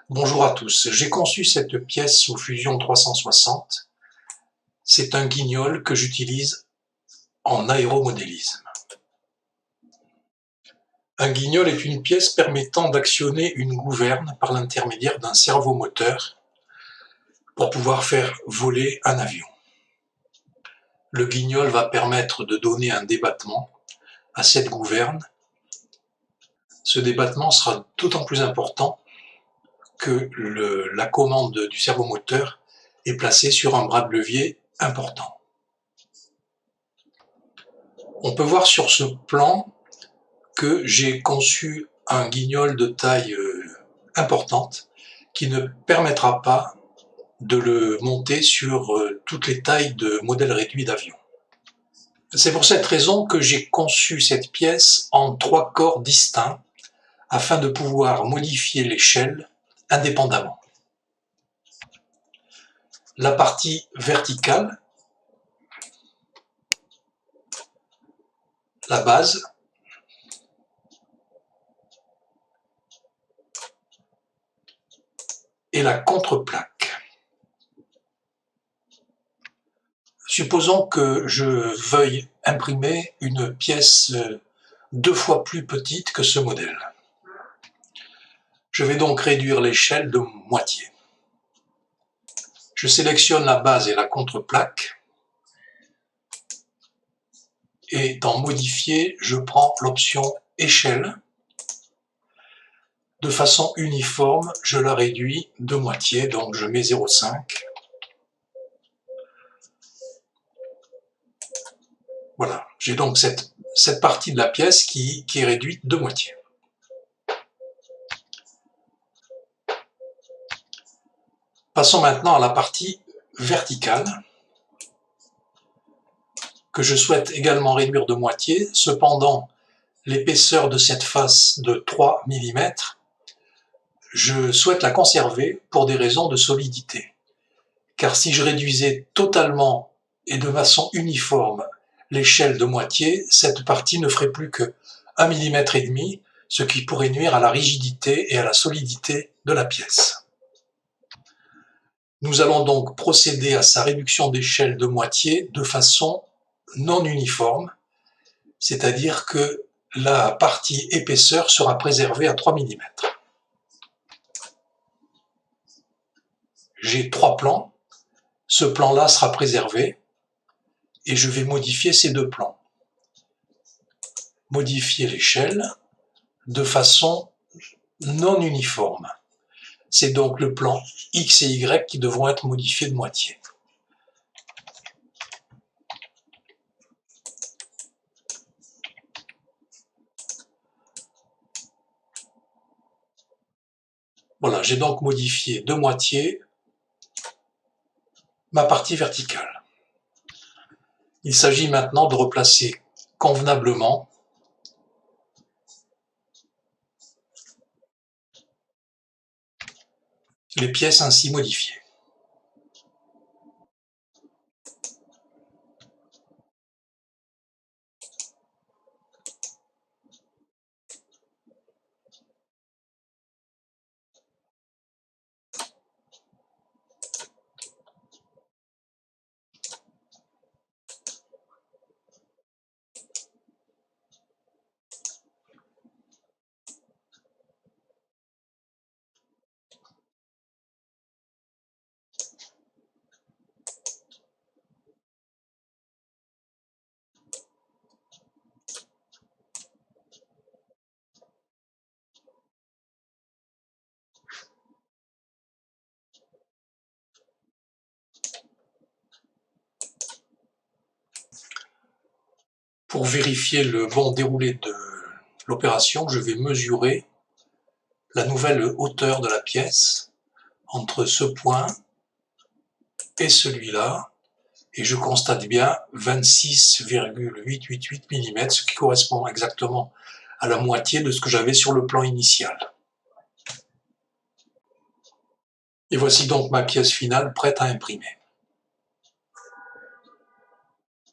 Bonjour à tous, j'ai conçu cette pièce sous Fusion 360. C'est un guignol que j'utilise en aéromodélisme. Un guignol est une pièce permettant d'actionner une gouverne par l'intermédiaire d'un servomoteur pour pouvoir faire voler un avion. Le guignol va permettre de donner un débattement à cette gouverne. Ce débattement sera d'autant plus important que la commande du servomoteur est placée sur un bras de levier important. On peut voir sur ce plan que j'ai conçu un guignol de taille importante qui ne permettra pas de le monter sur toutes les tailles de modèles réduits d'avions. C'est pour cette raison que j'ai conçu cette pièce en 3 corps distincts afin de pouvoir modifier l'échelle indépendamment. La partie verticale, la base, et la contreplaque. Supposons que je veuille imprimer une pièce 2 fois plus petite que ce modèle. Je vais donc réduire l'échelle de moitié. Je sélectionne la base et la contreplaque. Et dans Modifier, je prends l'option Échelle. De façon uniforme, je la réduis de moitié, donc je mets 0,5. Voilà, j'ai donc cette partie de la pièce qui est réduite de moitié. Passons maintenant à la partie verticale, que je souhaite également réduire de moitié. Cependant, l'épaisseur de cette face de 3 mm, je souhaite la conserver pour des raisons de solidité. Car si je réduisais totalement et de façon uniforme l'échelle de moitié, cette partie ne ferait plus que 1,5 mm, ce qui pourrait nuire à la rigidité et à la solidité de la pièce. Nous allons donc procéder à sa réduction d'échelle de moitié de façon non uniforme, c'est-à-dire que la partie épaisseur sera préservée à 3 mm. J'ai 3 plans, ce plan-là sera préservé, et je vais modifier ces 2 plans. Modifier l'échelle de façon non uniforme. C'est donc le plan X et Y qui devront être modifiés de moitié. Voilà, j'ai donc modifié de moitié ma partie verticale. Il s'agit maintenant de replacer convenablement les pièces ainsi modifiées. Pour vérifier le bon déroulé de l'opération, je vais mesurer la nouvelle hauteur de la pièce entre ce point et celui-là, et je constate bien 26,888 mm, ce qui correspond exactement à la moitié de ce que j'avais sur le plan initial. Et voici donc ma pièce finale prête à imprimer.